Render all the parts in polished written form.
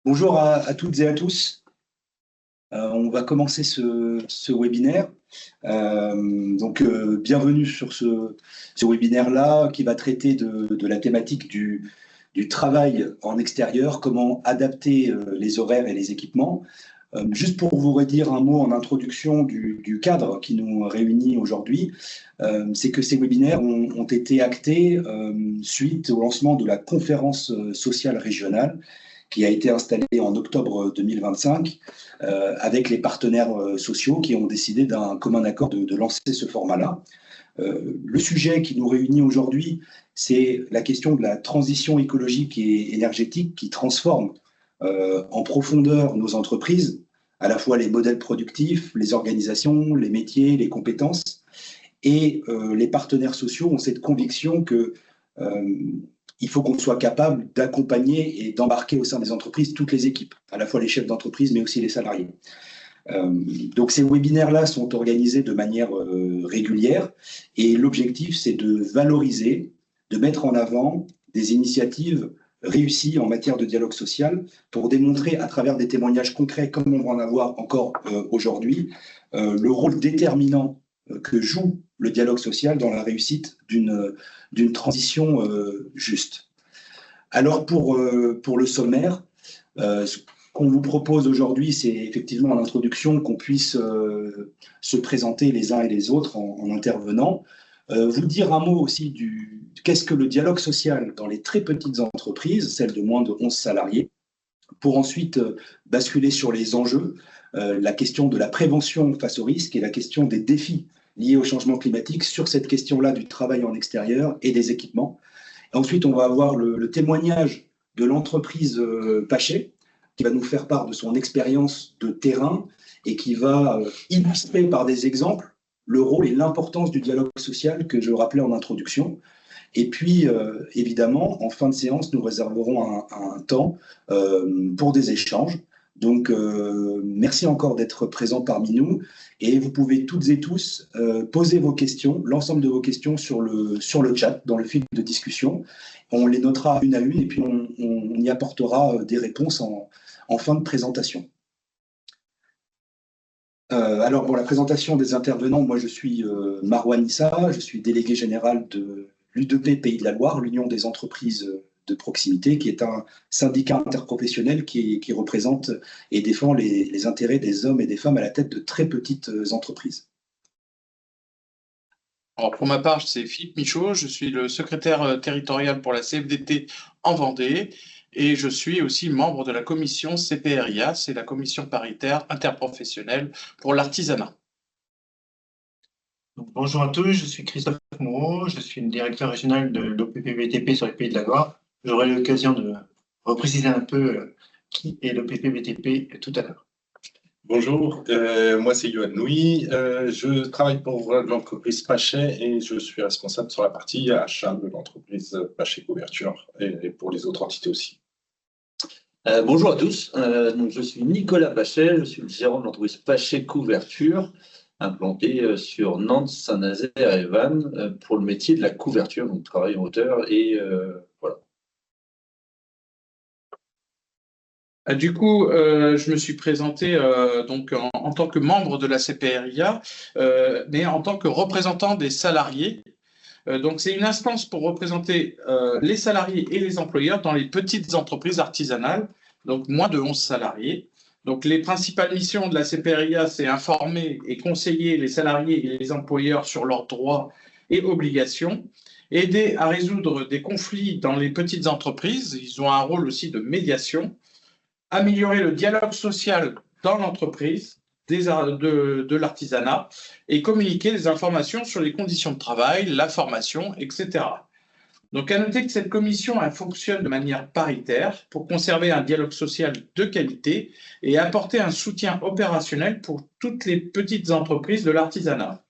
Bonjour à toutes et à tous. On va commencer ce webinaire. Bienvenue sur ce webinaire-là qui va traiter de la thématique du travail en extérieur, comment adapter les horaires et les équipements. Juste pour vous redire un mot en introduction du cadre qui nous réunit aujourd'hui, c'est que ces webinaires ont été actés suite au lancement de la conférence sociale régionale qui a été installée en octobre 2025 avec les partenaires sociaux qui ont décidé d'un commun accord de lancer ce format-là. Le sujet qui nous réunit aujourd'hui, c'est la question de la transition écologique et énergétique qui transforme en profondeur nos entreprises, à la fois les modèles productifs, les organisations, les métiers, les compétences. Et les partenaires sociaux ont cette conviction que il faut qu'on soit capable d'accompagner et d'embarquer au sein des entreprises toutes les équipes, à la fois les chefs d'entreprise, mais aussi les salariés. Donc ces webinaires-là sont organisés de manière régulière et l'objectif, c'est de valoriser, de mettre en avant des initiatives réussies en matière de dialogue social pour démontrer à travers des témoignages concrets, comme on va en avoir encore aujourd'hui, le rôle déterminant que joue le dialogue social dans la réussite d'une transition juste. Alors pour le sommaire, ce qu'on vous propose aujourd'hui, c'est effectivement en introduction qu'on puisse se présenter les uns et les autres en intervenant. Vous dire un mot aussi qu'est-ce que le dialogue social dans les très petites entreprises, celles de moins de 11 salariés, pour ensuite basculer sur les enjeux, la question de la prévention face aux risques et la question des défis liés au changement climatique sur cette question-là du travail en extérieur et des équipements. Et ensuite, on va avoir le témoignage de l'entreprise Pachet, qui va nous faire part de son expérience de terrain et qui va illustrer par des exemples le rôle et l'importance du dialogue social que je rappelais en introduction. Et puis, évidemment, en fin de séance, nous réserverons un temps pour des échanges. Donc, merci encore d'être présents parmi nous. Et vous pouvez toutes et tous poser vos questions, l'ensemble de vos questions sur le chat, dans le fil de discussion. On les notera une à une et puis on y apportera des réponses en fin de présentation. Alors, pour la présentation des intervenants, moi, je suis Marouane Issa, je suis délégué général de l'UDP Pays de la Loire, l'Union des entreprises de proximité, qui est un syndicat interprofessionnel qui représente et défend les intérêts des hommes et des femmes à la tête de très petites entreprises. Alors pour ma part, c'est Philippe Michaud, je suis le secrétaire territorial pour la CFDT en Vendée et je suis aussi membre de la commission CPRIA, c'est la commission paritaire interprofessionnelle pour l'artisanat. Bonjour à tous, je suis Christophe Moreau, je suis le directeur régional de l'OPP-BTP sur les Pays de la Loire. J'aurai l'occasion de repréciser un peu qui est l'OPP-BTP tout à l'heure. Bonjour, moi c'est Yoann Louis, je travaille pour l'entreprise Pachet et je suis responsable sur la partie achat de l'entreprise Pachet Couverture et pour les autres entités aussi. Bonjour à tous, donc je suis Nicolas Pachet, je suis le gérant de l'entreprise Pachet Couverture, implantée sur Nantes, Saint-Nazaire et Vannes pour le métier de la couverture, donc travail en hauteur et voilà. Du coup, je me suis présenté donc en tant que membre de la CPRIA, mais en tant que représentant des salariés. Donc, c'est une instance pour représenter les salariés et les employeurs dans les petites entreprises artisanales, donc moins de 11 salariés. Donc, les principales missions de la CPRIA, c'est informer et conseiller les salariés et les employeurs sur leurs droits et obligations, aider à résoudre des conflits dans les petites entreprises. Ils ont un rôle aussi de médiation, améliorer le dialogue social dans l'entreprise, de l'artisanat et communiquer des informations sur les conditions de travail, la formation, etc. Donc, à noter que cette commission elle fonctionne de manière paritaire pour conserver un dialogue social de qualité et apporter un soutien opérationnel pour toutes les petites entreprises de l'artisanat.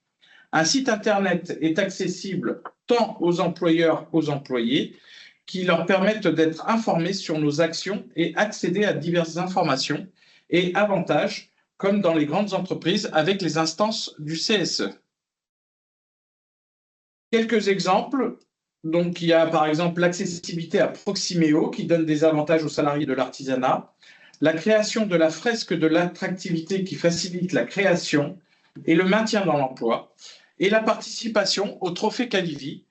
Un site Internet est accessible tant aux employeurs qu'aux employés qui leur permettent d'être informés sur nos actions et accéder à diverses informations et avantages comme dans les grandes entreprises avec les instances du CSE. Quelques exemples. Donc, il y a par exemple l'accessibilité à Proximeo qui donne des avantages aux salariés de l'artisanat, la création de la fresque de l'attractivité qui facilite la création et le maintien dans l'emploi, et la participation au Trophée Calivi,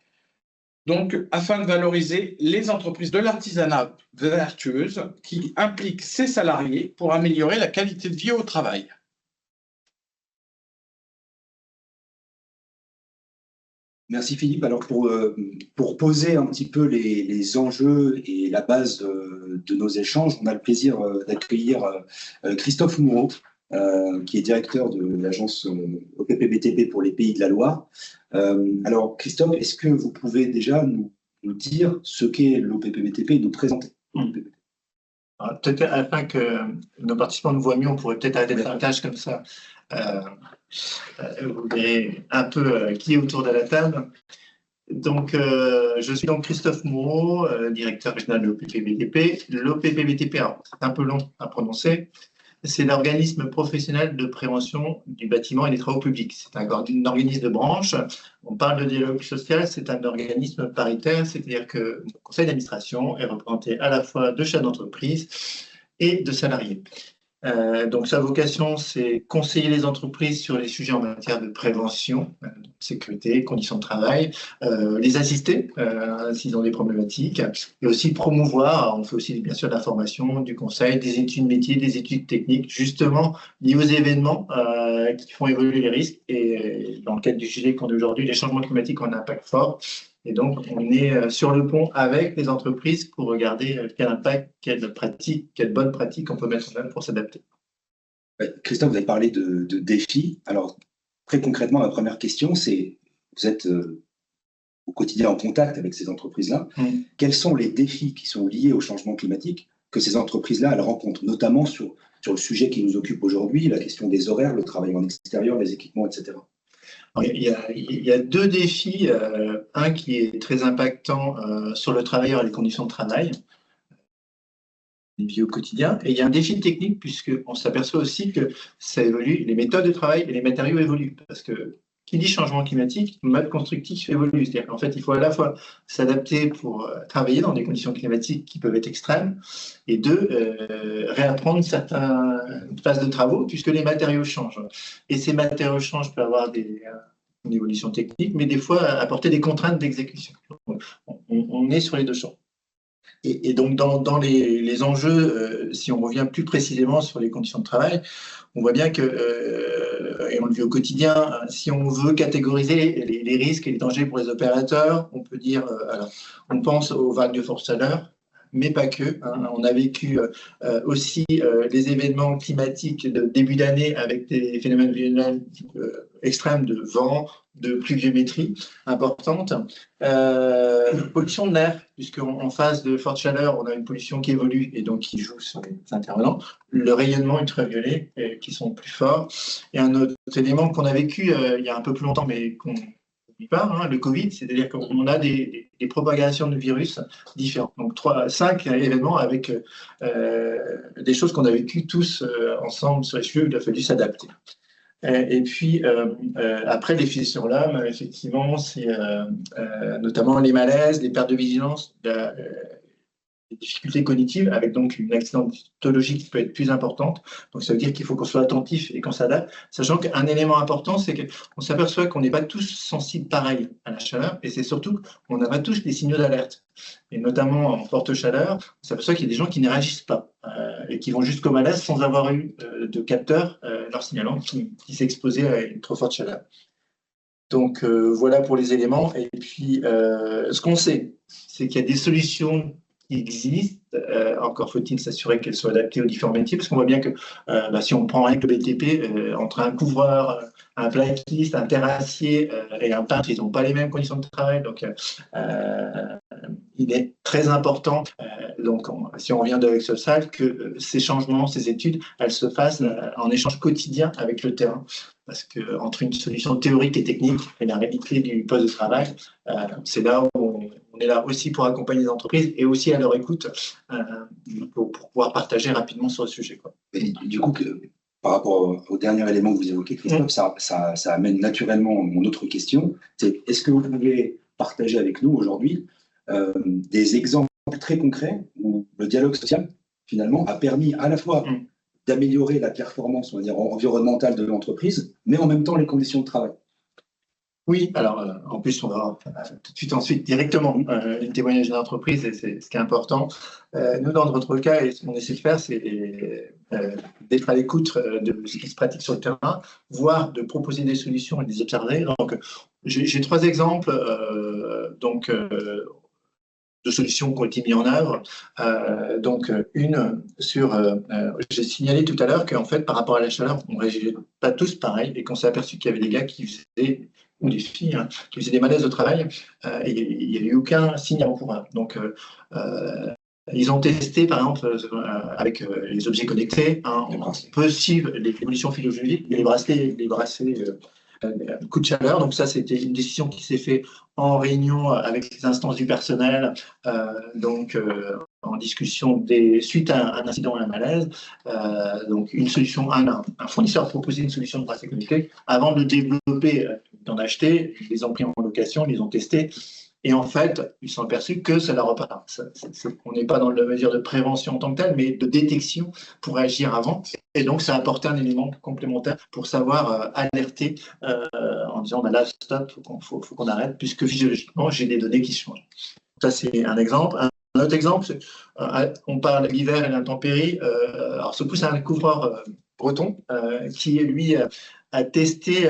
donc afin de valoriser les entreprises de l'artisanat vertueuses qui impliquent ses salariés pour améliorer la qualité de vie au travail. Merci Philippe. Alors pour poser un petit peu les enjeux et la base de nos échanges, on a le plaisir d'accueillir Christophe Moureau, qui est directeur de l'agence OPPBTP pour les Pays de la Loire. Alors Christophe, est-ce que vous pouvez déjà nous dire ce qu'est l'OPPBTP et nous présenter l'OPPBTP? Peut-être afin que nos participants nous voient mieux, on pourrait peut-être arrêter de faire un tâche comme ça. Vous verrez un peu qui est autour de la table. Donc, je suis donc Christophe Moureau, directeur régional de l'OPPBTP. L'OPPBTP, c'est un peu long à prononcer, c'est l'organisme professionnel de prévention du bâtiment et des travaux publics. C'est un organisme de branche. On parle de dialogue social, c'est un organisme paritaire, c'est-à-dire que le conseil d'administration est représenté à la fois de chefs d'entreprise et de salariés. Donc, sa vocation, c'est conseiller les entreprises sur les sujets en matière de prévention, sécurité, conditions de travail, les assister s'ils ont des problématiques, et aussi promouvoir. On fait aussi bien sûr de la formation, du conseil, des études métiers, des études techniques, justement liées aux événements qui font évoluer les risques. Et dans le cadre du sujet qu'on a aujourd'hui, les changements climatiques ont un impact fort. Et donc, on est sur le pont avec les entreprises pour regarder quel impact, quelle bonne pratique on peut mettre en œuvre pour s'adapter. Christophe, vous avez parlé de défis. Alors, très concrètement, la première question, c'est, vous êtes au quotidien en contact avec ces entreprises-là. Quels sont les défis qui sont liés au changement climatique que ces entreprises-là elles rencontrent, notamment sur le sujet qui nous occupe aujourd'hui, la question des horaires, le travail en extérieur, les équipements, etc. Il y a deux défis. Un qui est très impactant sur le travailleur et les conditions de travail, les vies au quotidien. Et il y a un défi technique, puisqu'on s'aperçoit aussi que ça évolue, les méthodes de travail et les matériaux évoluent. Parce que qui dit changement climatique, le mode constructif évolue. C'est-à-dire qu'en fait, il faut à la fois s'adapter pour travailler dans des conditions climatiques qui peuvent être extrêmes, et réapprendre certaines phases de travaux, puisque les matériaux changent. Et ces matériaux changent, peut avoir une évolution technique, mais des fois apporter des contraintes d'exécution. On est sur les deux champs. Et donc, dans les enjeux, si on revient plus précisément sur les conditions de travail, on voit bien que, et on le vit au quotidien, si on veut catégoriser les risques et les dangers pour les opérateurs, on peut dire, alors, on pense aux vagues de forte chaleur, mais pas que. On a vécu aussi les événements climatiques de début d'année avec des phénomènes extrêmes de vent, de pluviométrie importante. Pollution de l'air, puisqu'en phase de forte chaleur, on a une pollution qui évolue et donc qui joue sur les intervenants. Le rayonnement ultraviolet qui sont plus forts. Et un autre élément qu'on a vécu il y a un peu plus longtemps, mais qu'on n'oublie pas, le Covid, c'est-à-dire qu'on a des propagations de virus différents. Donc 5 événements avec des choses qu'on a vécues tous ensemble sur les sujets où il a fallu s'adapter. Et puis, après, les filets sur l'âme, effectivement, c'est notamment les malaises, les pertes de vigilance, les difficultés cognitives, avec donc une accidentologie qui peut être plus importante. Donc, ça veut dire qu'il faut qu'on soit attentif et qu'on s'adapte, sachant qu'un élément important, c'est qu'on s'aperçoit qu'on n'est pas tous sensibles pareil à la chaleur, et c'est surtout qu'on n'a pas tous des signaux d'alerte. Et notamment en forte chaleur, on s'aperçoit qu'il y a des gens qui ne réagissent pas et qui vont jusqu'au malaise sans avoir eu de capteur leur signalant qui s'est exposé à une trop forte chaleur. Donc voilà pour les éléments. Et puis ce qu'on sait, c'est qu'il y a des solutions qui existent. Encore faut-il s'assurer qu'elles soient adaptées aux différents métiers, parce qu'on voit bien que si on prend avec le BTP, entre un couvreur, un plaquiste, un terrassier et un peintre, ils n'ont pas les mêmes conditions de travail. Donc il est très important, si on revient avec Social, que ces changements, ces études, elles se fassent en échange quotidien avec le terrain. Parce qu'entre une solution théorique et technique et la réalité du poste de travail, c'est là où on est là aussi pour accompagner les entreprises et aussi à leur écoute pour pouvoir partager rapidement sur le sujet. Et du coup, par rapport au dernier élément que vous évoquez, Christophe, ça amène naturellement mon autre question. C'est, est-ce que vous pouvez partager avec nous aujourd'hui des exemples très concrets où le dialogue social finalement, a permis à la fois d'améliorer la performance, on va dire, environnementale de l'entreprise, mais en même temps les conditions de travail. Oui, alors en plus, on va tout de suite ensuite directement le témoignage de l'entreprise, et c'est ce qui est important. Nous, dans notre cas, et ce qu'on essaie de faire, c'est d'être à l'écoute de ce qui se pratique sur le terrain, voire de proposer des solutions et de les observer. Donc, j'ai 3 exemples de solutions qui ont été mises en œuvre. Une sur, j'ai signalé tout à l'heure qu'en fait, par rapport à la chaleur, on ne réagissait pas tous pareil, et qu'on s'est aperçu qu'il y avait des gars qui faisaient, ou des filles, qui faisaient des malaises de travail, et il n'y avait eu aucun signe avant-coureur. Donc, ils ont testé, par exemple, avec les objets connectés, on peut suivre l'évolution physiologique, les bracelets coup de chaleur. Donc ça, c'était une décision qui s'est faite en réunion avec les instances du personnel, en discussion suite à un incident ou un malaise. Donc une solution, un fournisseur proposait une solution de bracelet connecté. Avant de le développer, d'en acheter, ils les ont pris en location, ils les ont testés. Et en fait, ils se sont aperçus que ça leur repart. On n'est pas dans la mesure de prévention en tant que telle, mais de détection pour agir avant. Et donc, ça a apporté un élément complémentaire pour savoir alerter en disant là, stop, faut qu'on arrête, puisque physiologiquement, j'ai des données qui changent. Ça, c'est un exemple. Un autre exemple, on parle de l'hiver et l'intempérie. Alors, ce coup, c'est un couvreur breton qui, lui, a testé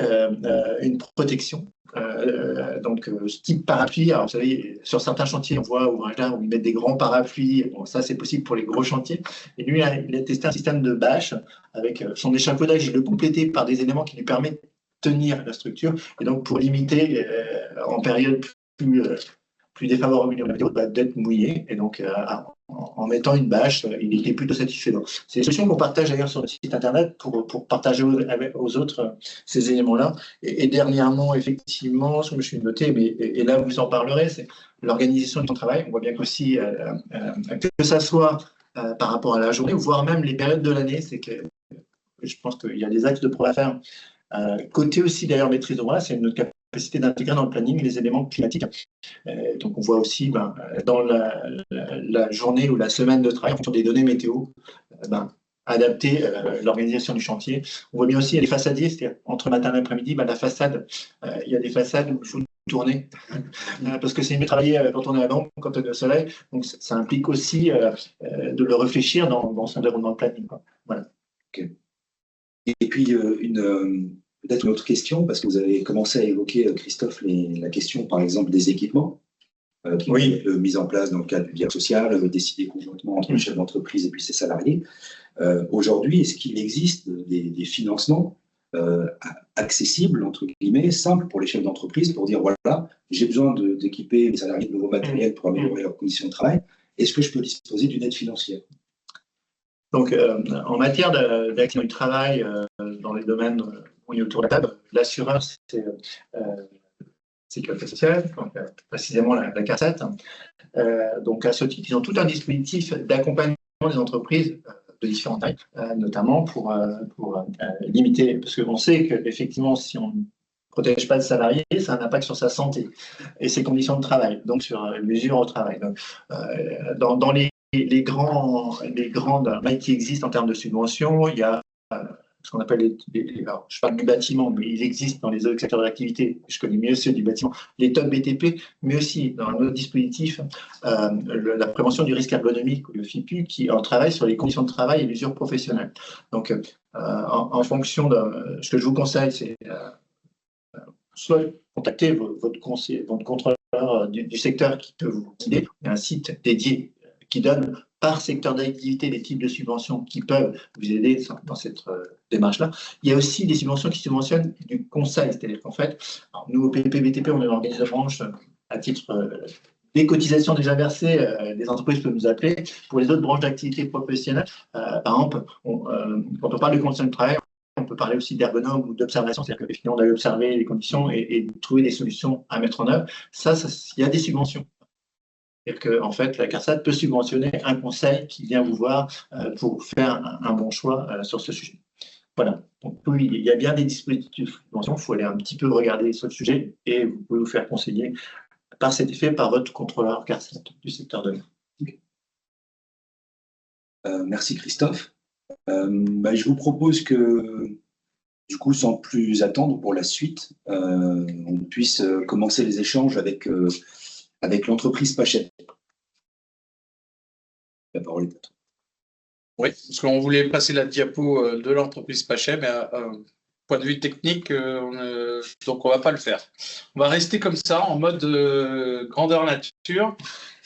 une protection. Ce type parapluie, alors vous savez, sur certains chantiers, on voit ouvrages d'art où ils mettent des grands parapluies. Bon, ça, c'est possible pour les gros chantiers. Et lui, il a testé un système de bâche avec son échafaudage. Il le complétait par des éléments qui lui permettent de tenir la structure. Et donc, pour limiter en période plus défavorable au météo, d'être mouillé. Et donc, en mettant une bâche, il était plutôt satisfait. C'est une solution qu'on partage d'ailleurs sur le site internet pour partager aux autres ces éléments-là. Et dernièrement, effectivement, ce que je me suis noté, et là vous en parlerez, c'est l'organisation du travail. On voit bien qu'aussi, que ça soit par rapport à la journée, voire même les périodes de l'année, c'est que je pense qu'il y a des axes de progrès à faire. Côté aussi d'ailleurs maîtrise d'ouvrage, c'est notre capacité d'intégrer dans le planning les éléments climatiques. Donc on voit aussi dans la journée ou la semaine de travail, en fonction des données météo, adapter l'organisation du chantier. On voit bien aussi, il y a les façadiers, c'est-à-dire entre matin et l'après-midi, la façade, il y a des façades où il faut tourner, parce que c'est mieux travailler quand on est à l'ombre, quand on est au soleil. Donc ça implique aussi de le réfléchir dans son déroulement de planning. Voilà. Okay. Et puis, peut-être une autre question, parce que vous avez commencé à évoquer, Christophe, la question, par exemple, des équipements qui ont été mis en place dans le cadre du dialogue social, décidé conjointement entre le chef d'entreprise et puis ses salariés. Aujourd'hui, est-ce qu'il existe des financements accessibles, entre guillemets, simples pour les chefs d'entreprise pour dire, voilà, j'ai besoin d'équiper les salariés de nouveaux matériels pour améliorer leurs conditions de travail. Est-ce que je peux disposer d'une aide financière ? Donc, en matière d'accident du travail, dans les domaines où il y a autour de la table, l'assurance, c'est Sécurité sociale, donc, précisément la CARSAT. Donc, à ce titre, ils ont tout un dispositif d'accompagnement des entreprises de différentes tailles, notamment pour limiter, parce qu'on sait qu'effectivement, si on ne protège pas le salarié, ça a un impact sur sa santé et ses conditions de travail, donc sur l'usure au travail. Donc, dans les grandes mailles qui existent en termes de subventions, il y a ce qu'on appelle alors, je parle du bâtiment, mais il existe dans les autres secteurs d'activité, je connais mieux ceux du bâtiment, les top BTP, mais aussi dans un autre dispositif, la prévention du risque ergonomique, le FIPU, qui travaille sur les conditions de travail et l'usure professionnelle. Donc, en fonction de ce que je vous conseille, c'est soit contacter votre conseiller, votre contrôleur du secteur qui peut vous guider. Il y a un site dédié qui donne par secteur d'activité les types de subventions qui peuvent vous aider dans cette démarche-là. Il y a aussi des subventions qui subventionnent du conseil, c'est-à-dire qu'en fait, nous au PPBTP, on est un organisme de branche à titre des cotisations déjà versées, les entreprises peuvent nous appeler. Pour les autres branches d'activité professionnelle, par exemple, quand on parle de conditions de travail, on peut parler aussi d'ergonome ou d'observation, c'est-à-dire que finalement, on a observé les conditions et trouver des solutions à mettre en œuvre. Ça, il y a des subventions. C'est-à-dire qu'en fait, la CARSAT peut subventionner un conseil qui vient vous voir pour faire un bon choix sur ce sujet. Voilà. Donc oui, il y a bien des dispositifs de subvention, il faut aller un petit peu regarder sur le sujet et vous pouvez vous faire conseiller par cet effet par votre contrôleur CARSAT du secteur de l'air. Merci Christophe. Je vous propose que, du coup, sans plus attendre pour la suite, on puisse commencer les échanges avec l'entreprise Pachet. La parole est à toi. Oui, parce qu'on voulait passer la diapo de l'entreprise Pachet, mais point de vue technique, donc on ne va pas le faire. On va rester comme ça, en mode grandeur nature.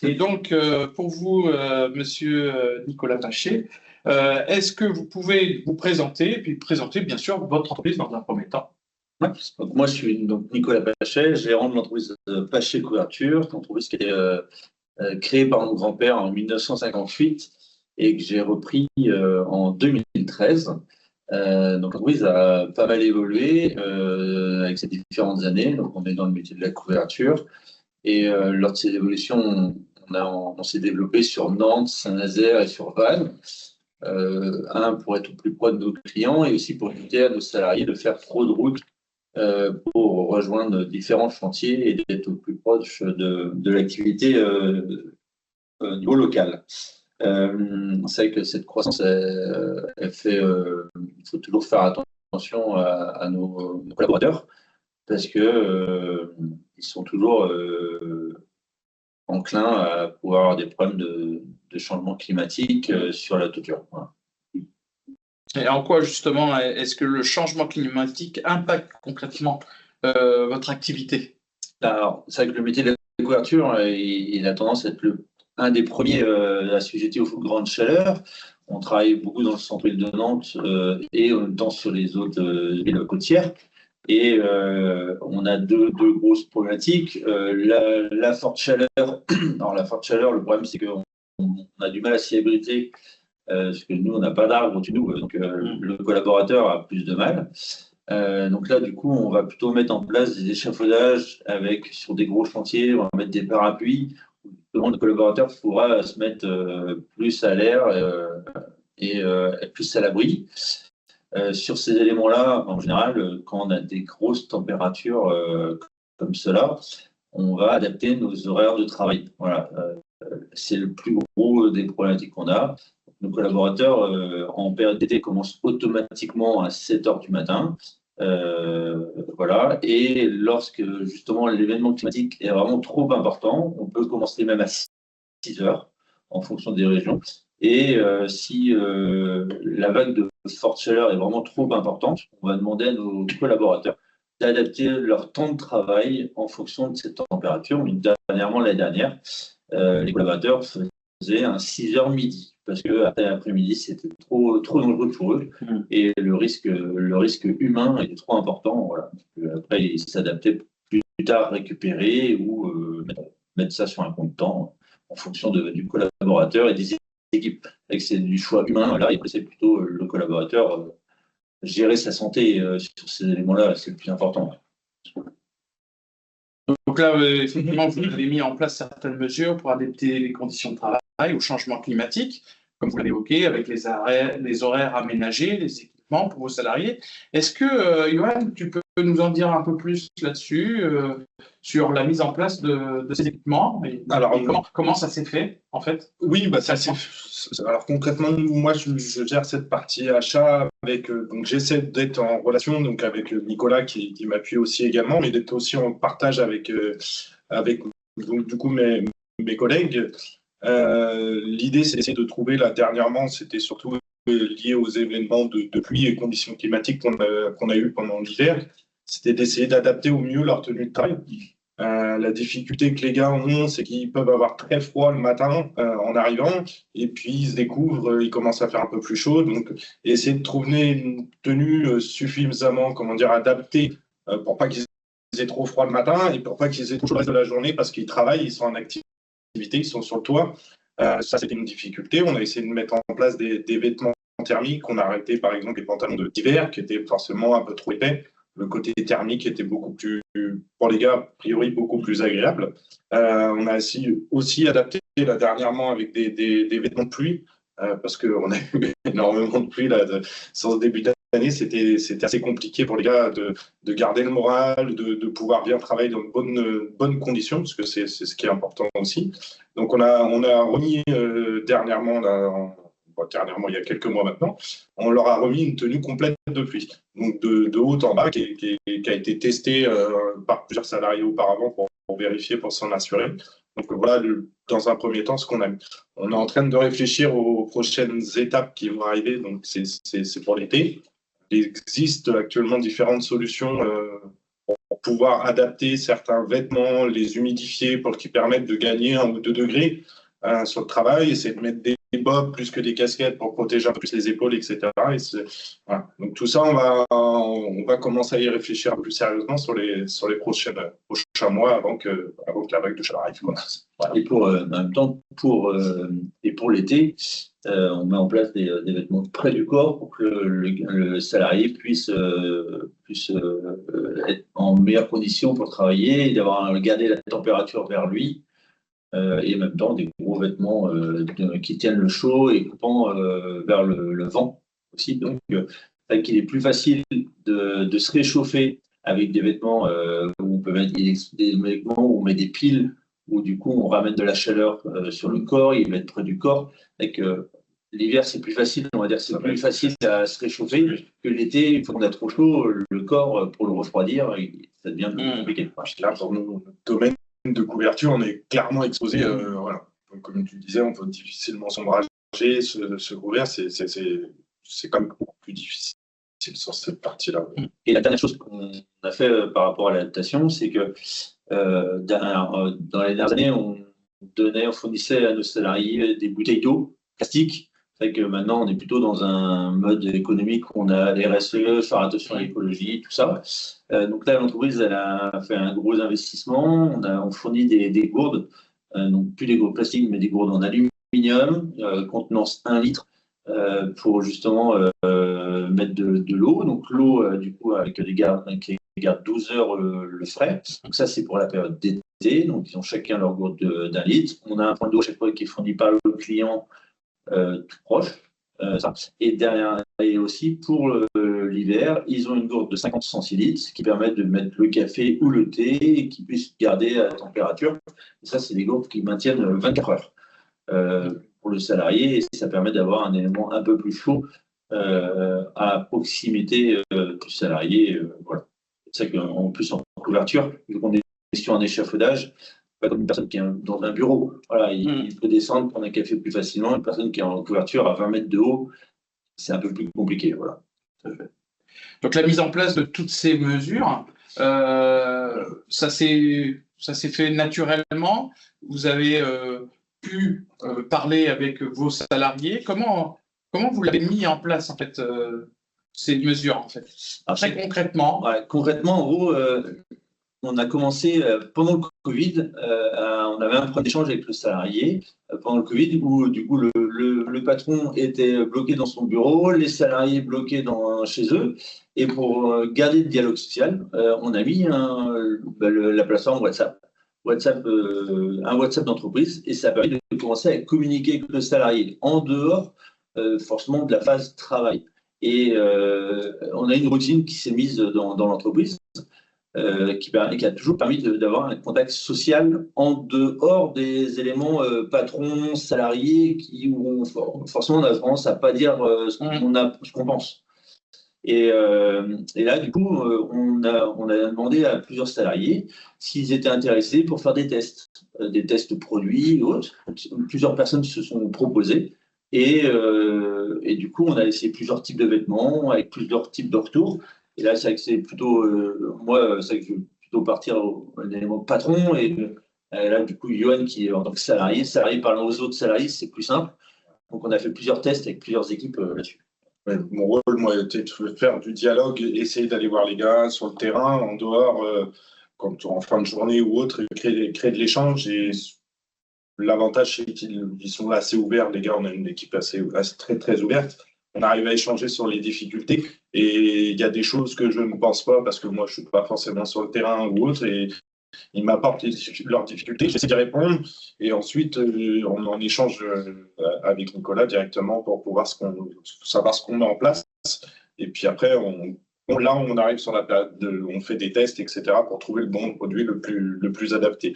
Et donc, pour vous, monsieur Nicolas Pachet, est-ce que vous pouvez vous présenter, et puis présenter bien sûr votre entreprise dans un premier temps? Donc, moi, je suis donc Nicolas Pachet, gérant de l'entreprise Pachet Couverture, une entreprise qui a été créée par mon grand-père en 1958 et que j'ai repris en 2013. Donc l'entreprise a pas mal évolué avec ces différentes années. Donc on est dans le métier de la couverture et lors de ces évolutions, on s'est développé sur Nantes, Saint-Nazaire et sur Vannes. Pour être au plus proche de nos clients et aussi pour éviter à nos salariés de faire trop de routes pour rejoindre différents chantiers et d'être au plus proche de l'activité au niveau local. C'est vrai que cette croissance, elle fait, il faut toujours faire attention à nos collaborateurs parce que ils sont toujours enclins à pouvoir avoir des problèmes de changement climatique sur la toiture. Voilà. Et en quoi justement est-ce que le changement climatique impacte concrètement votre activité? Alors, c'est vrai que le métier de la couverture, il a tendance à être un des premiers assujettis aux grandes chaleurs. On travaille beaucoup dans le centre-ville de Nantes et en même temps sur les autres villes côtières. Et on a deux grosses problématiques. La forte chaleur. Alors, la forte chaleur, le problème, c'est qu'on a du mal à s'y abriter parce que nous, on n'a pas d'arbres au-dessus de nous. Donc, le collaborateur a plus de mal. Donc là, du coup, on va plutôt mettre en place des échafaudages sur des gros chantiers. On va mettre des parapluies. Le collaborateur pourra se mettre plus à l'air et être plus à l'abri. Sur ces éléments-là, en général, quand on a des grosses températures comme cela, on va adapter nos horaires de travail. Voilà, c'est le plus gros des problématiques qu'on a. Nos collaborateurs, en période d'été, commencent automatiquement à 7 h du matin. Voilà. Et lorsque justement l'événement climatique est vraiment trop important, on peut commencer même à 6 h en fonction des régions. Et si la vague de forte chaleur est vraiment trop importante, on va demander à nos collaborateurs d'adapter leur temps de travail en fonction de cette température. Dernièrement, l'année dernière, les collaborateurs faisaient un 6 h midi parce que après l'après-midi, c'était trop dangereux pour eux et le risque humain était trop important. Voilà. Après, ils s'adaptaient plus tard, récupérer ou mettre ça sur un compte temps en fonction du collaborateur et des équipes. C'est du choix humain. Là, il laissait plutôt le collaborateur gérer sa santé sur ces éléments-là, c'est le plus important. Donc là, effectivement, vous avez mis en place certaines mesures pour adapter les conditions de travail au changement climatique, comme vous l'avez évoqué, avec les horaires aménagés, les équipements pour vos salariés. Est-ce que, Johan, tu peux nous en dire un peu plus là-dessus, sur la mise en place de ces équipements et comment ça s'est fait, en fait? Oui, alors concrètement, moi, je gère cette partie achat donc j'essaie d'être en relation donc avec Nicolas qui m'appuie aussi également, mais d'être aussi en partage avec donc, du coup mes collègues. L'idée, c'est d'essayer de trouver, là, dernièrement, c'était surtout lié aux événements de pluie et conditions climatiques qu'on a eu pendant l'hiver, c'était d'essayer d'adapter au mieux leur tenue de travail. La difficulté que les gars ont, c'est qu'ils peuvent avoir très froid le matin en arrivant, et puis ils se découvrent, ils commencent à faire un peu plus chaud. Donc, essayer de trouver une tenue suffisamment, adaptée pour pas qu'ils aient trop froid le matin et pour pas qu'ils aient trop chaud le reste de la journée parce qu'ils travaillent, ils sont en activité, ils sont sur le toit. Ça, c'était une difficulté. On a essayé de mettre en place des vêtements thermiques. On a arrêté, par exemple, les pantalons d'hiver qui étaient forcément un peu trop épais. Le côté thermique était beaucoup plus, pour les gars, a priori, beaucoup plus agréable. On a aussi adapté là, dernièrement avec des vêtements de pluie, parce qu'on a eu énormément de pluie là, sans ce début d'année. C'était assez compliqué pour les gars de garder le moral, de pouvoir bien travailler dans de bonnes conditions, parce que c'est ce qui est important aussi. Donc on a remis dernièrement, là, dernièrement il y a quelques mois maintenant, on leur a remis une tenue complète de pluie, donc de haut en bas, qui a été testée par plusieurs salariés auparavant pour vérifier, pour s'en assurer. Donc voilà, dans un premier temps, ce qu'on a mis. On est en train de réfléchir aux prochaines étapes qui vont arriver, donc c'est pour l'été. Il existe actuellement différentes solutions pour pouvoir adapter certains vêtements, les humidifier pour qu'ils permettent de gagner 1 ou 2 degrés sur le travail, essayer de mettre des bobs plus que des casquettes pour protéger un peu plus les épaules, etc. Voilà. Donc tout ça, on va commencer à y réfléchir un peu plus sérieusement sur les prochains mois avant que la vague de chaleur arrive. Voilà. Et en même temps, pour l'été, on met en place des vêtements près du corps pour que le salarié puisse être en meilleures conditions pour travailler et garder la température vers lui. Et en même temps des gros vêtements qui tiennent le chaud et coupant vers le vent aussi. Donc, qu'il est plus facile de se réchauffer avec des vêtements où on peut mettre des vêtements où on met des piles, où du coup on ramène de la chaleur sur le corps, il va être près du corps. L'hiver c'est plus facile, on va dire, c'est plus facile à se réchauffer que l'été. Une fois qu'on a trop chaud, le corps pour le refroidir, ça devient plus compliqué. Là, pour notre domaine de couverture, on est clairement exposé. Voilà. Donc, comme tu disais, on peut difficilement s'ombrager, se couvrir, c'est quand même beaucoup plus difficile sur cette partie-là. Et la dernière chose qu'on a fait par rapport à l'adaptation, c'est que dans les dernières années, on fournissait à nos salariés des bouteilles d'eau plastique. C'est que maintenant, on est plutôt dans un mode économique où on a les RSE, faire attention à l'écologie, tout ça. Donc là, l'entreprise, elle a fait un gros investissement. On fournit des gourdes, donc plus des gourdes plastiques, mais des gourdes en aluminium, contenant 1 litre, pour justement mettre de l'eau. Donc l'eau, du coup, avec qui garde 12 heures le frais. Donc ça, c'est pour la période d'été. Donc ils ont chacun leur gourde d'1 litre. On a un point d'eau chaque fois qui est fourni par le client, tout proche. Et aussi pour l'hiver, ils ont une gourde de 50 centilitres qui permet de mettre le café ou le thé et qui puisse garder à la température. Et ça, c'est des gourdes qui maintiennent 24 heures pour le salarié, et ça permet d'avoir un élément un peu plus chaud à proximité du salarié. Voilà. C'est ça qu'en plus en couverture, vu qu'on est sur un échafaudage, pas comme une personne qui est dans un bureau. Voilà, il peut descendre, prendre un café plus facilement. Une personne qui est en couverture à 20 mètres de haut, c'est un peu plus compliqué. Voilà. Donc la mise en place de toutes ces mesures, ça s'est fait naturellement. Vous avez pu parler avec vos salariés. Comment vous l'avez mis en place en fait ces mesures en fait? Très concrètement. Ouais, concrètement, en gros. On a commencé pendant le Covid, on avait un point d'échange avec le salarié pendant le Covid où du coup le patron était bloqué dans son bureau, les salariés bloqués chez eux. Et pour garder le dialogue social, on a mis la plateforme WhatsApp, un WhatsApp d'entreprise, et ça a permis de commencer à communiquer avec le salarié en dehors forcément de la phase travail. Et on a une routine qui s'est mise dans l'entreprise. Qui a toujours permis d'avoir un contact social en dehors des éléments patrons, salariés, où forcément on a tendance à pas dire ce qu'on pense. Et là, du coup, on a demandé à plusieurs salariés s'ils étaient intéressés pour faire des tests produits ou autres. Plusieurs personnes se sont proposées. Et du coup, on a essayé plusieurs types de vêtements avec plusieurs types de retours. Et là, c'est vrai que c'est plutôt, moi, c'est vrai que je vais plutôt partir à l'élément patron. Et là, du coup, Johan, qui est en tant que salarié parlant aux autres salariés, c'est plus simple. Donc, on a fait plusieurs tests avec plusieurs équipes là-dessus. Ouais, mon rôle, moi, était de faire du dialogue, essayer d'aller voir les gars sur le terrain, en dehors, quand en fin de journée ou autre, créer de l'échange. Et l'avantage, c'est qu'ils sont assez ouverts, les gars. On a une équipe assez très, très ouverte. On arrive à échanger sur les difficultés, et il y a des choses que je ne pense pas parce que moi je ne suis pas forcément sur le terrain ou autre, et ils m'apportent leurs difficultés, j'essaie d'y répondre, et ensuite on en échange avec Nicolas directement pour pouvoir savoir ce qu'on met en place, et puis après on arrive sur la période on fait des tests, etc. pour trouver le bon produit le plus adapté.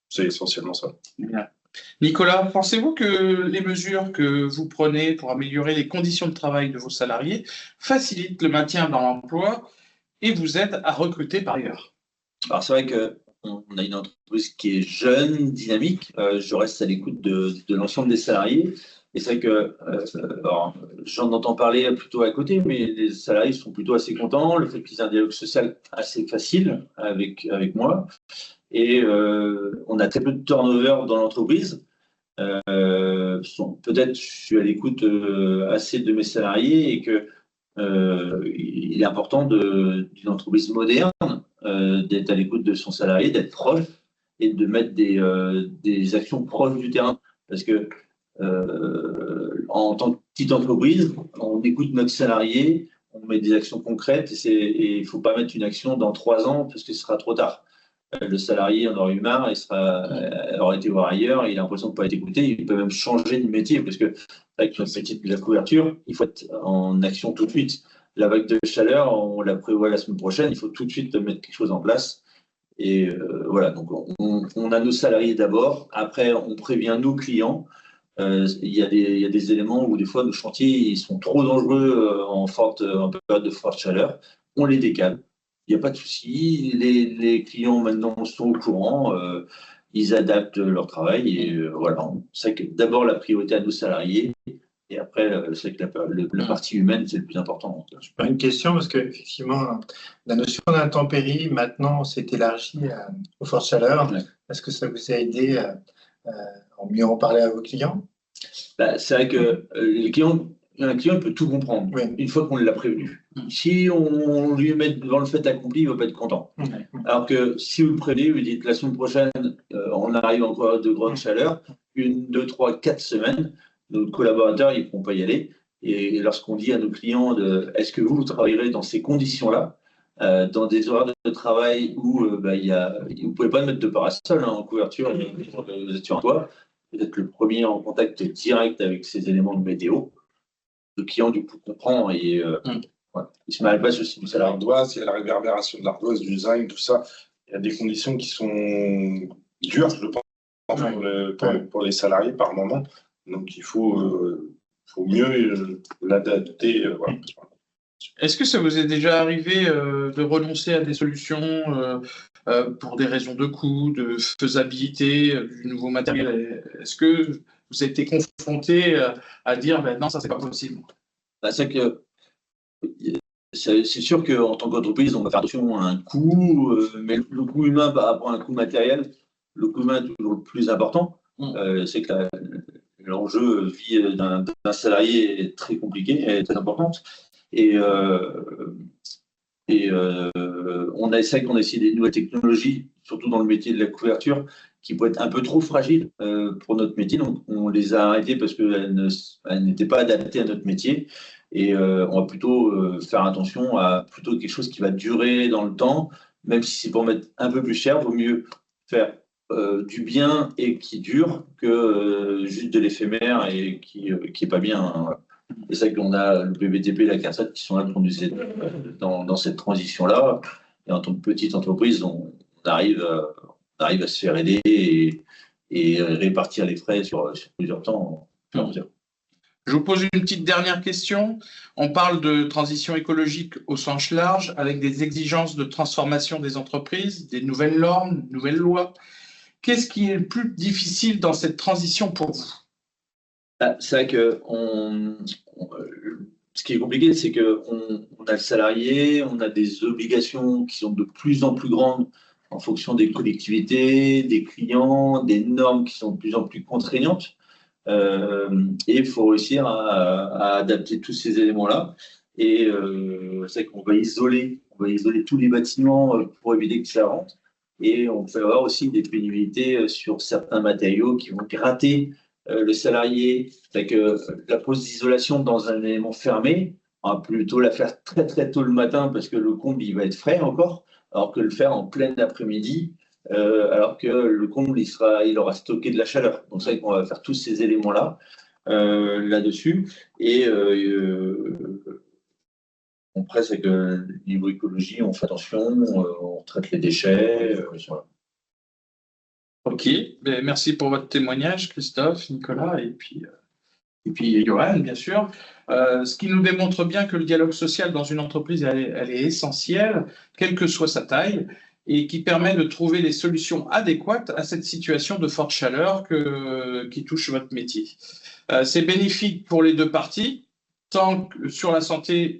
C'est essentiellement ça. Bien. Nicolas, pensez-vous que les mesures que vous prenez pour améliorer les conditions de travail de vos salariés facilitent le maintien dans l'emploi et vous aident à recruter par ailleurs? Alors, c'est vrai qu'on a une entreprise qui est jeune, dynamique. Je reste à l'écoute de l'ensemble des salariés. Et c'est vrai que alors, j'en entends parler plutôt à côté, mais les salariés sont plutôt assez contents. Le fait qu'ils aient un dialogue social assez facile avec moi. Et on a très peu de turnover dans l'entreprise. Peut-être je suis à l'écoute assez de mes salariés et que il est important d'une entreprise moderne d'être à l'écoute de son salarié, d'être proche et de mettre des actions proches du terrain. Parce que en tant que petite entreprise, on écoute notre salarié, on met des actions concrètes et il ne faut pas mettre une action dans 3 ans parce que ce sera trop tard. Le salarié en aura eu marre, aura été voir ailleurs, il a l'impression de ne pas être écouté, il peut même changer de métier, parce que avec notre métier de la couverture, il faut être en action tout de suite. La vague de chaleur, on la prévoit la semaine prochaine, il faut tout de suite mettre quelque chose en place. Et voilà, donc on a nos salariés d'abord, après on prévient nos clients. Il y a des éléments où des fois nos chantiers ils sont trop dangereux en période de forte chaleur, on les décale. Il n'y a pas de souci. Les clients maintenant sont au courant, ils adaptent leur travail et voilà. C'est que d'abord la priorité à nos salariés et après c'est que la partie humaine c'est le plus important. Je pose une question parce qu'effectivement, la notion d'intempérie maintenant s'est élargie aux fortes chaleurs. Ouais. Est-ce que ça vous a aidé à mieux en parler à vos clients? C'est vrai que un client peut tout comprendre une fois qu'on l'a prévenu. Si on lui met devant le fait accompli, il ne va pas être content. Alors que si vous le prévenez, vous dites la semaine prochaine, on arrive encore de grande chaleur, 1, 2, 3, 4 semaines, nos collaborateurs ils ne pourront pas y aller. Et lorsqu'on dit à nos clients est-ce que vous travaillerez dans ces conditions-là, dans des horaires de travail où vous ne pouvez pas mettre de parasol en couverture, vous êtes sur un toit, vous êtes le premier en contact direct avec ces éléments de météo. Le client, du coup, comprend et voilà. Il se met à la place aussi du salarié. L'ardoise, il y a la réverbération de l'ardoise, du design, tout ça. Il y a des conditions qui sont dures, je pense, pour les salariés par moment. Donc, il faut mieux l'adapter. Voilà. Est-ce que ça vous est déjà arrivé de renoncer à des solutions pour des raisons de coût, de faisabilité, du nouveau matériel? Est-ce que vous avez été confronté à dire non, ça, c'est pas possible? C'est sûr qu'en tant qu'entreprise, on va faire attention à un coût, mais le coût humain par rapport à un coût matériel, le coût humain est toujours le plus important. C'est que l'enjeu vie d'un salarié est très compliqué, est très importante. Et on a essayé des nouvelles technologies, surtout dans le métier de la couverture, qui peuvent être un peu trop fragiles pour notre métier. Donc, on les a arrêtées parce qu'elles n'étaient pas adaptées à notre métier. Et on va plutôt faire attention à plutôt quelque chose qui va durer dans le temps, même si c'est pour mettre un peu plus cher, vaut mieux faire du bien et qui dure que juste de l'éphémère et qui est pas bien. Hein. C'est ça qu'on a le PBTP et la CARSAT qui sont là pour nous aider dans cette transition-là. Et en tant que petite entreprise, on arrive à se faire aider et répartir les frais sur plusieurs temps. Je vous pose une petite dernière question. On parle de transition écologique au sens large, avec des exigences de transformation des entreprises, des nouvelles normes, des nouvelles lois. Qu'est-ce qui est le plus difficile dans cette transition pour vous? C'est vrai que ce qui est compliqué, c'est qu'on a le salarié, on a des obligations qui sont de plus en plus grandes en fonction des collectivités, des clients, des normes qui sont de plus en plus contraignantes. Et il faut réussir à adapter tous ces éléments-là. Et c'est vrai qu'on va isoler tous les bâtiments pour éviter que ça rentre. Et on peut avoir aussi des pénibilités sur certains matériaux qui vont gratter le salarié. C'est que la pose d'isolation dans un élément fermé, on va plutôt la faire très très tôt le matin parce que le comble il va être frais encore, alors que le faire en plein après-midi, alors que le comble il aura stocké de la chaleur. Donc c'est vrai qu'on va faire tous ces éléments-là là-dessus. Et après, c'est que niveau écologie, on fait attention, on traite les déchets. Voilà. Ok, merci pour votre témoignage, Christophe, Nicolas, et puis Johan, bien sûr. Ce qui nous démontre bien que le dialogue social dans une entreprise, elle est essentielle, quelle que soit sa taille, et qui permet de trouver les solutions adéquates à cette situation de forte chaleur qui touche votre métier. C'est bénéfique pour les deux parties, tant sur la santé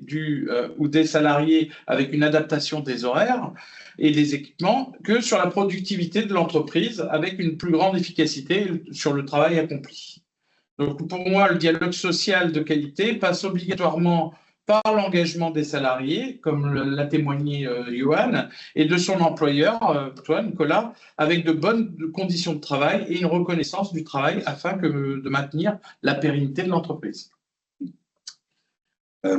ou des salariés avec une adaptation des horaires et des équipements, que sur la productivité de l'entreprise avec une plus grande efficacité sur le travail accompli. Donc pour moi, le dialogue social de qualité passe obligatoirement par l'engagement des salariés, comme l'a témoigné Johan, et de son employeur, toi, Nicolas, avec de bonnes conditions de travail et une reconnaissance du travail afin de maintenir la pérennité de l'entreprise.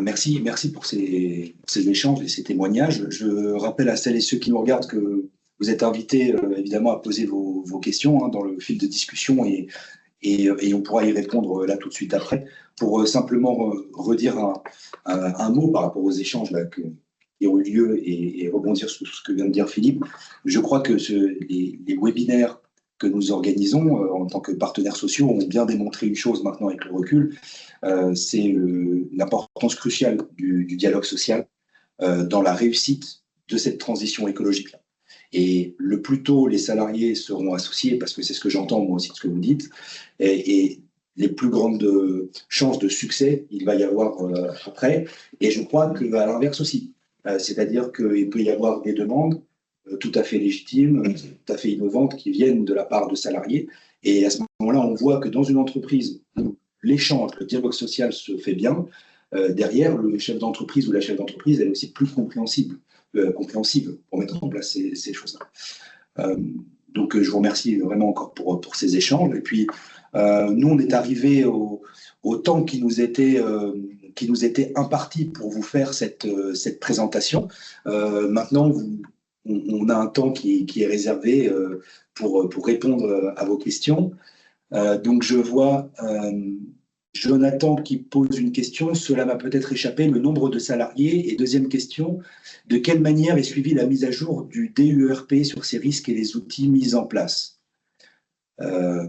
Merci pour ces échanges et ces témoignages. Je rappelle à celles et ceux qui nous regardent que vous êtes invités évidemment à poser vos questions dans le fil de discussion et on pourra y répondre là tout de suite après. Pour simplement redire un mot par rapport aux échanges là, qui ont eu lieu et rebondir sur ce que vient de dire Philippe, je crois que les webinaires que nous organisons en tant que partenaires sociaux ont bien démontré une chose maintenant avec le recul, c'est l'importance cruciale du dialogue social dans la réussite de cette transition écologique-là. Et le plus tôt les salariés seront associés, parce que c'est ce que j'entends moi aussi de ce que vous dites, et les plus grandes chances de succès il va y avoir après. Et je crois qu'à l'inverse aussi, c'est-à-dire qu'il peut y avoir des demandes tout à fait légitimes, tout à fait innovantes qui viennent de la part de salariés. Et à ce moment-là, on voit que dans une entreprise où l'échange, le dialogue social se fait bien, derrière, le chef d'entreprise ou la chef d'entreprise, elle est aussi plus compréhensible pour mettre en place ces choses-là. Donc, je vous remercie vraiment encore pour ces échanges. Et puis, nous, on est arrivé au temps qui nous était imparti pour vous faire cette présentation. Maintenant, on a un temps qui est réservé pour répondre à vos questions. Donc, je vois Jonathan qui pose une question. Cela m'a peut-être échappé, le nombre de salariés. Et deuxième question, de quelle manière est suivie la mise à jour du DUERP sur ces risques et les outils mis en place? Alors,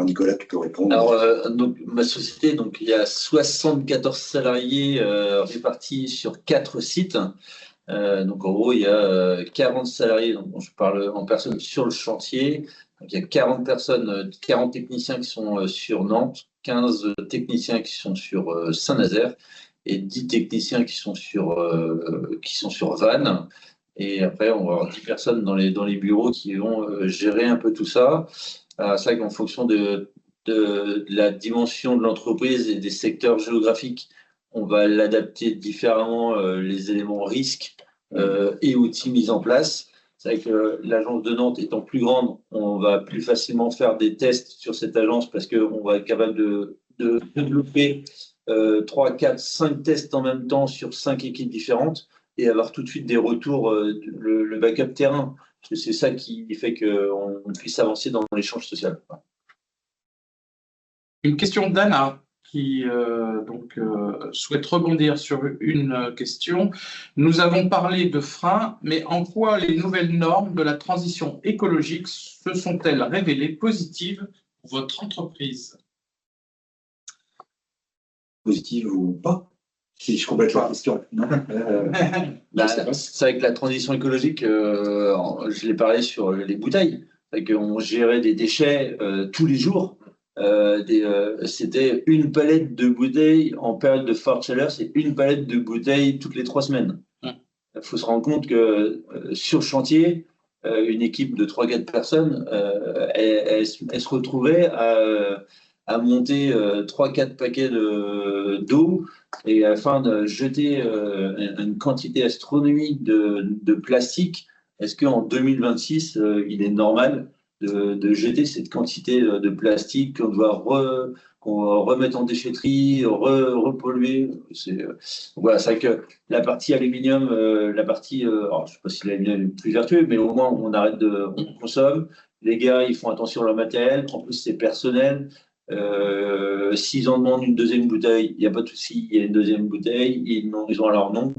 Nicolas, tu peux répondre. Alors, donc, ma société, donc, il y a 74 salariés répartis sur 4 sites. Donc, en gros, il y a 40 salariés, donc, je parle en personne sur le chantier. Donc, il y a 40 personnes, 40 techniciens qui sont sur Nantes, 15 techniciens qui sont sur Saint-Nazaire et 10 techniciens qui sont sur Vannes. Et après, on va avoir 10 personnes dans les bureaux qui vont gérer un peu tout ça. C'est vrai qu'en fonction de la dimension de l'entreprise et des secteurs géographiques, on va l'adapter différemment, les éléments risques et outils mis en place. C'est vrai que l'agence de Nantes étant plus grande, on va plus facilement faire des tests sur cette agence parce qu'on va être capable de développer 3, 4, 5 tests en même temps sur 5 équipes différentes et avoir tout de suite des retours, le backup terrain. Parce que c'est ça qui fait qu'on puisse avancer dans l'échange social. Une question d'Anna qui souhaite rebondir sur une question. Nous avons parlé de freins, mais en quoi les nouvelles normes de la transition écologique se sont-elles révélées positives pour votre entreprise? Positive ou pas? Si je complète la question. C'est vrai que la transition écologique, je l'ai parlé sur les bouteilles. C'est qu'on gérait des déchets tous les jours. C'était une palette de bouteilles en période de forte chaleur, c'est une palette de bouteilles toutes les 3 semaines. Il faut se rendre compte que sur chantier, une équipe de 3-4 personnes, elle se retrouvait à monter 3-4 paquets d'eau et afin de jeter une quantité astronomique de plastique. Est-ce qu'en 2026, il est normal de jeter cette quantité de plastique qu'on doit remettre en déchetterie, repolluer? Voilà, c'est vrai que la partie aluminium, alors je ne sais pas si l'aluminium est plus vertueux, mais au moins on consomme. Les gars, ils font attention à leur matériel. En plus, c'est personnel. S'ils en demandent une deuxième bouteille, il n'y a pas de souci, il y a une deuxième bouteille, ils ont leur nom.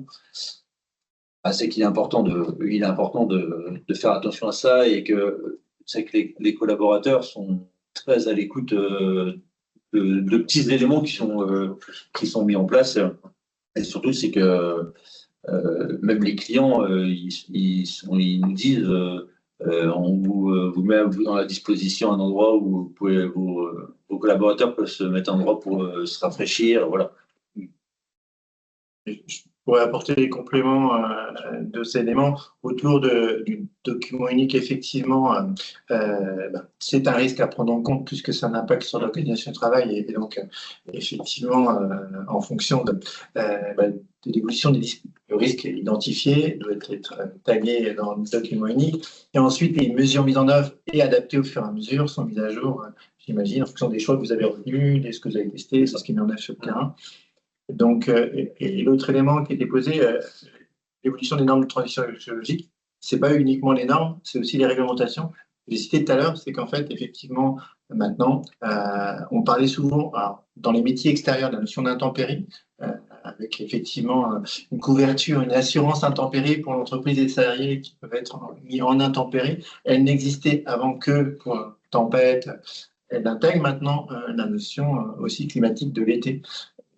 C'est qu'il est important de faire attention à ça et que c'est que les collaborateurs sont très à l'écoute de petits éléments qui sont mis en place. Et surtout, c'est que même les clients, ils nous disent on vous met à la disposition un endroit où vos collaborateurs peuvent se mettre un endroit pour se rafraîchir. Voilà. Je pourrais apporter des compléments de ces éléments autour du document unique. Effectivement, c'est un risque à prendre en compte puisque ça a un impact sur l'organisation du travail et donc effectivement, en fonction de l'évolution des risques, le risque identifié doit être tagué dans le document unique et ensuite les mesures mises en œuvre et adaptées au fur et à mesure sont mises à jour, j'imagine, en fonction des choix que vous avez retenus, de ce que vous avez testé, de ce qui est mis en œuvre sur le terrain. Donc, et l'autre élément qui était posé, l'évolution des normes de transition écologique, ce n'est pas uniquement les normes, c'est aussi les réglementations. J'ai cité tout à l'heure, c'est qu'en fait, effectivement, maintenant, on parlait souvent, alors, dans les métiers extérieurs, de la notion d'intempérie, avec effectivement une couverture, une assurance intempérie pour l'entreprise et les salariés qui peuvent être mis en intempérie. Elle n'existait avant que pour tempête. Elle intègre maintenant la notion aussi climatique de l'été.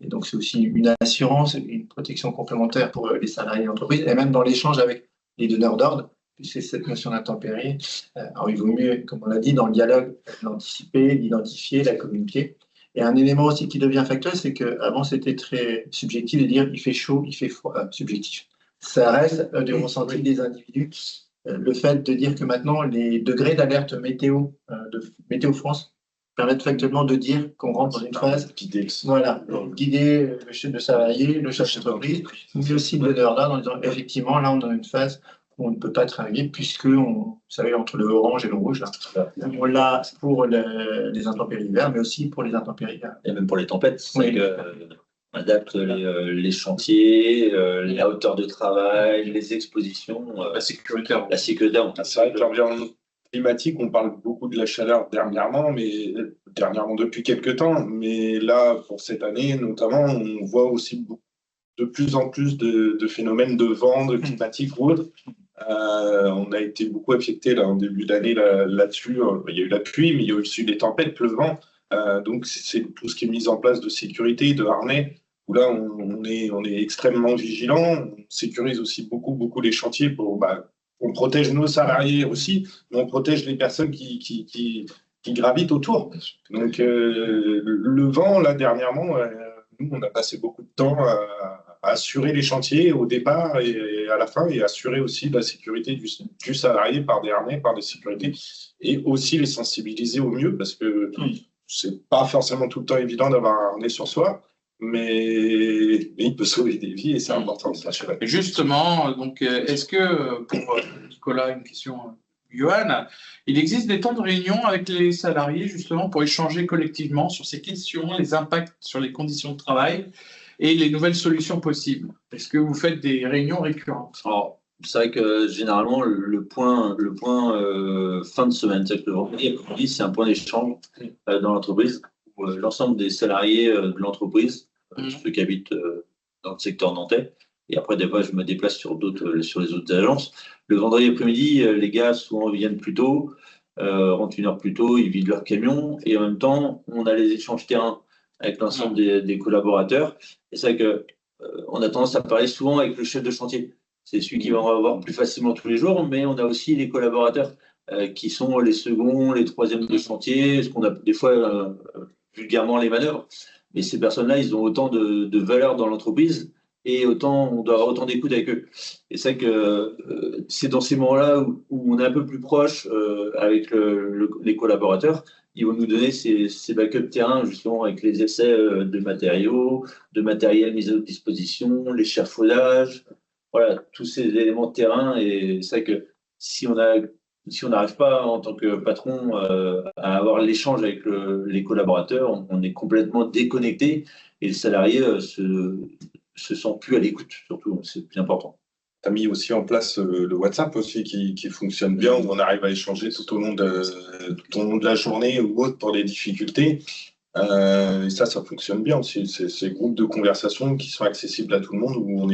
Et donc, c'est aussi une assurance, une protection complémentaire pour les salariés d'entreprise, et même dans l'échange avec les donneurs d'ordre, puisque cette notion d'intempérie, alors il vaut mieux, comme on l'a dit, dans le dialogue, l'anticiper, l'identifier, la communiquer. Et un élément aussi qui devient factuel, c'est qu'avant, c'était très subjectif de dire il fait chaud, il fait froid, subjectif. Ça reste du ressenti des individus. Le fait de dire que maintenant, les degrés d'alerte météo de Météo France permettent factuellement de dire qu'on rentre dans une phase guider le chef de salarié, le chef d'entreprise, mais aussi le donneur d'ordre en disant effectivement là on est dans une phase où on ne peut pas travailler puisque vous savez entre le orange et le rouge là, on l'a pour les intempéries d'hiver mais aussi pour les intempéries et même pour les tempêtes. C'est que on adapte les chantiers, la hauteur de travail, les expositions, la sécurité. C'est vrai que l'environnement climatique, on parle beaucoup de la chaleur dernièrement depuis quelques temps, mais là, pour cette année notamment, on voit aussi de plus en plus de phénomènes de vent, de climatique ou autre. On a été beaucoup affecté là, en début d'année là-dessus. Il y a eu la pluie, mais il y a aussi des tempêtes, le vent. Donc, c'est tout ce qui est mis en place de sécurité, de harnais, où là, on est extrêmement vigilant. On sécurise aussi beaucoup les chantiers on protège nos salariés aussi, mais on protège les personnes qui gravitent autour. Donc, le vent, là, dernièrement, nous, on a passé beaucoup de temps à assurer les chantiers au départ et à la fin, et assurer aussi la sécurité du salarié par des harnais, par des sécurités, et aussi les sensibiliser au mieux, parce que c'est pas forcément tout le temps évident d'avoir un harnais sur soi. Mais il peut sauver des vies et c'est important de s'assurer. Justement, donc, est-ce que, pour Nicolas, une question, Johan, il existe des temps de réunion avec les salariés justement pour échanger collectivement sur ces questions, les impacts sur les conditions de travail et les nouvelles solutions possibles? Est-ce que vous faites des réunions récurrentes? Alors, c'est vrai que généralement, le point fin de semaine, c'est que le vendredi après-midi, c'est un point d'échange dans l'entreprise où l'ensemble des salariés de l'entreprise, ceux qui habitent dans le secteur nantais, et après, des fois, je me déplace sur les autres agences. Le vendredi après-midi, les gars souvent viennent plus tôt, rentrent 1 heure plus tôt, ils vident leur camion, et en même temps, on a les échanges terrain avec l'ensemble des collaborateurs. Et c'est vrai qu'on a tendance à parler souvent avec le chef de chantier. C'est celui qui va en avoir plus facilement tous les jours, mais on a aussi les collaborateurs qui sont les seconds, les troisièmes de chantier, ce qu'on a des fois vulgairement les manœuvres. Mais ces personnes-là, ils ont autant de valeur dans l'entreprise et on doit avoir autant d'écoute avec eux. Et c'est vrai que c'est dans ces moments-là où on est un peu plus proche avec les collaborateurs. Ils vont nous donner ces backups terrain, justement, avec les essais de matériaux, de matériel mis à notre disposition, l'échafaudage, voilà, tous ces éléments de terrain. Et c'est vrai que si on n'arrive pas, en tant que patron, à avoir l'échange avec les collaborateurs, on est complètement déconnecté et le salarié se sent plus à l'écoute, surtout, c'est plus important. Tu as mis aussi en place le WhatsApp aussi qui fonctionne bien, où on arrive à échanger tout au long de la journée ou autre pour des difficultés. Et ça fonctionne bien aussi. Ces groupes de conversation qui sont accessibles à tout le monde, où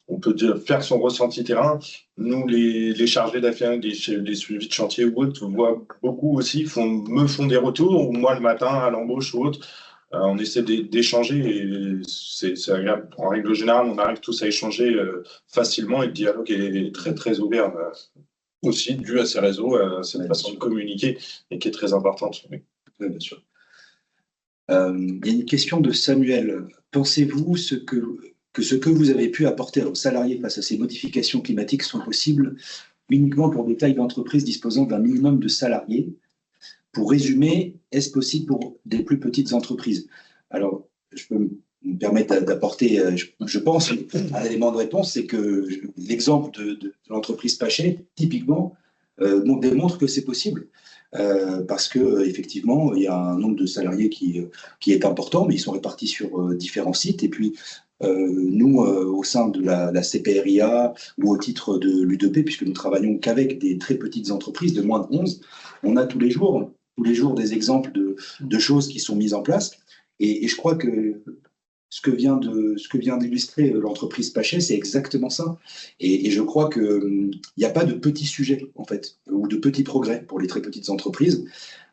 on peut faire son ressenti terrain. Nous, les chargés d'affaires, les suivis de chantier ou autres, on voit beaucoup aussi, me font des retours, ou moi le matin à l'embauche ou autre. On essaie d'échanger et c'est agréable. En règle générale, on arrive tous à échanger facilement et le dialogue est très, très ouvert. Aussi dû à ces réseaux, à cette façon de communiquer et qui est très importante. Oui, bien sûr. Il y a une question de Samuel. Pensez-vous que ce que vous avez pu apporter aux salariés face à ces modifications climatiques sont possibles uniquement pour des tailles d'entreprise disposant d'un minimum de salariés? Pour résumer, est-ce possible pour des plus petites entreprises? Alors, je peux me permettre d'apporter, je pense, un élément de réponse, c'est que l'exemple de l'entreprise Pachet, typiquement, démontre que c'est possible. Parce que effectivement, il y a un nombre de salariés qui est important, mais ils sont répartis sur différents sites. Et puis, nous, au sein de la CPRIA ou au titre de l'U2P, puisque nous travaillons qu'avec des très petites entreprises de moins de 11, on a tous les jours des exemples de choses qui sont mises en place. Et je crois que ce que vient d'illustrer l'entreprise Pachet, c'est exactement ça. Et je crois qu'il n'y a pas de petits sujets, en fait, ou de petits progrès pour les très petites entreprises.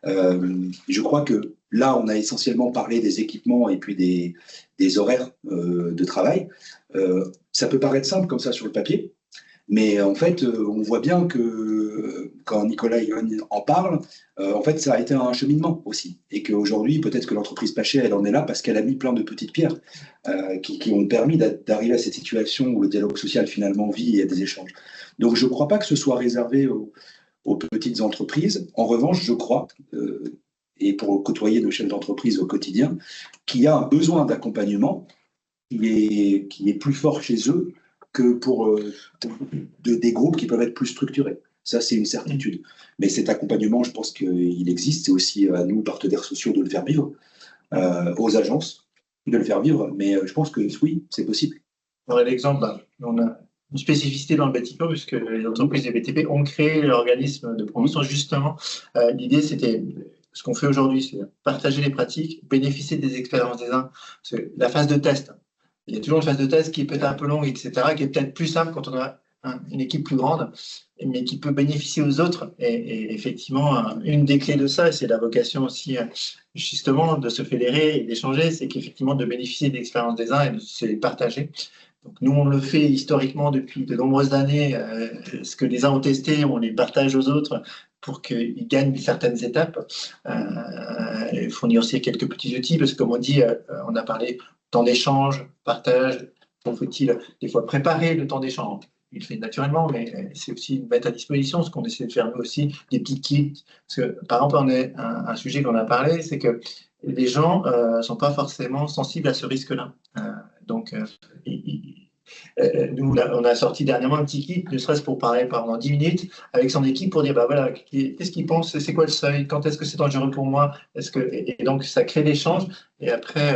Je crois que là, on a essentiellement parlé des équipements et puis des horaires de travail. Ça peut paraître simple comme ça sur le papier, mais en fait, on voit bien que quand Nicolas en parle, en fait, ça a été un cheminement aussi. Et qu'aujourd'hui, peut-être que l'entreprise Pachet, elle en est là parce qu'elle a mis plein de petites pierres qui ont permis d'arriver à cette situation où le dialogue social finalement vit et il y a des échanges. Donc, je ne crois pas que ce soit réservé aux petites entreprises. En revanche, je crois, et pour côtoyer nos chefs d'entreprise au quotidien, qu'il y a un besoin d'accompagnement qui est plus fort chez eux que pour des groupes qui peuvent être plus structurés. Ça, c'est une certitude. Mais cet accompagnement, je pense qu'il existe. C'est aussi à nous, partenaires sociaux, de le faire vivre, aux agences, de le faire vivre. Mais je pense que oui, c'est possible. L'exemple, on a une spécificité dans le bâtiment, puisque les entreprises des BTP ont créé l'organisme de promotion. Justement, l'idée, c'était ce qu'on fait aujourd'hui, c'est partager les pratiques, bénéficier des expériences des uns. Parce que la phase de test, il y a toujours une phase de test qui est peut-être un peu longue, etc., qui est peut-être plus simple quand on a une équipe plus grande, mais qui peut bénéficier aux autres. Et effectivement, une des clés de ça, et c'est la vocation aussi, justement, de se fédérer et d'échanger, c'est qu'effectivement, de bénéficier des expériences des uns et de se les partager. Donc, nous, on le fait historiquement depuis de nombreuses années. Ce que les uns ont testé, on les partage aux autres pour qu'ils gagnent certaines étapes. Il fournit aussi quelques petits outils, parce que comme on dit, on a parlé temps d'échange, partage. Faut-il des fois préparer le temps d'échange? Il le fait naturellement, mais c'est aussi mettre à disposition ce qu'on essaie de faire nous aussi, des petits kits. Parce que, par exemple, on est un sujet qu'on a parlé, c'est que les gens ne sont pas forcément sensibles à ce risque-là. Donc, nous, on a sorti dernièrement un petit kit, ne serait-ce pour parler pendant 10 minutes avec son équipe pour dire, bah voilà, qu'est-ce qu'ils pensent, c'est quoi le seuil, quand est-ce que c'est dangereux pour moi, et donc ça crée l'échange. Et après,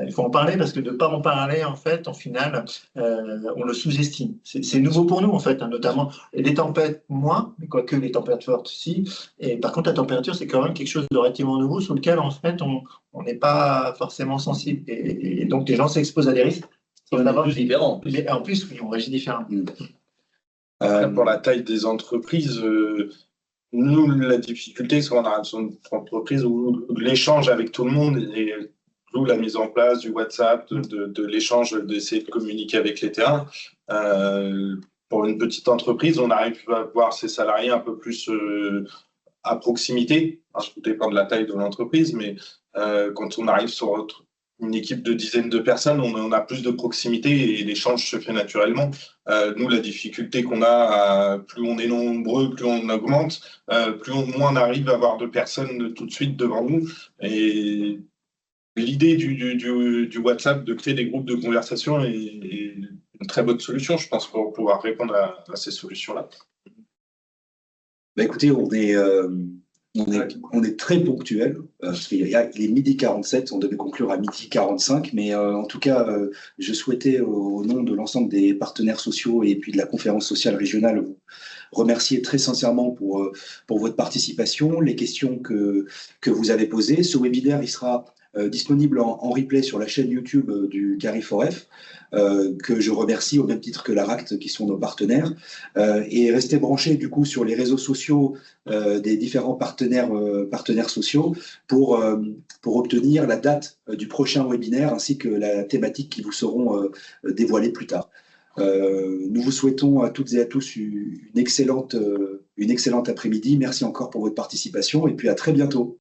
il faut en parler, parce que de ne pas en parler, en fait, en final, on le sous-estime. C'est nouveau pour nous, en fait, notamment les tempêtes, moins, mais quoique les tempêtes fortes, si. Et par contre, la température, c'est quand même quelque chose de relativement nouveau sur lequel, en fait, on n'est pas forcément sensible. Et donc, les gens s'exposent à des risques. On est tous différents. Mais en plus, oui, on réagit différemment. Pour la taille des entreprises, nous, la difficulté, c'est qu'on a une entreprise où l'échange avec tout le monde et d'où la mise en place du WhatsApp, de l'échange, d'essayer de communiquer avec les terrains. Pour une petite entreprise, on arrive à voir ses salariés un peu plus à proximité. Tout dépend de la taille de l'entreprise, mais quand on arrive sur une équipe de dizaines de personnes, on a plus de proximité et l'échange se fait naturellement. Nous, la difficulté qu'on a, plus on est nombreux, plus on augmente, moins on arrive à avoir de personnes tout de suite devant nous. Et l'idée du WhatsApp, de créer des groupes de conversation est une très bonne solution, je pense, pour pouvoir répondre à ces solutions-là. Bah écoutez, on est très ponctuel, parce qu'il est 12h47, on devait conclure à 12h45, mais en tout cas, je souhaitais, au nom de l'ensemble des partenaires sociaux et puis de la conférence sociale régionale, vous remercier très sincèrement pour votre participation, les questions que vous avez posées. Ce webinaire, il sera disponible en replay sur la chaîne YouTube du Carry4F, que je remercie au même titre que l'ARACT, qui sont nos partenaires. Et restez branchés du coup sur les réseaux sociaux des différents partenaires sociaux pour obtenir la date du prochain webinaire ainsi que la thématique qui vous seront dévoilées plus tard. Nous vous souhaitons à toutes et à tous une excellente après-midi. Merci encore pour votre participation et puis à très bientôt.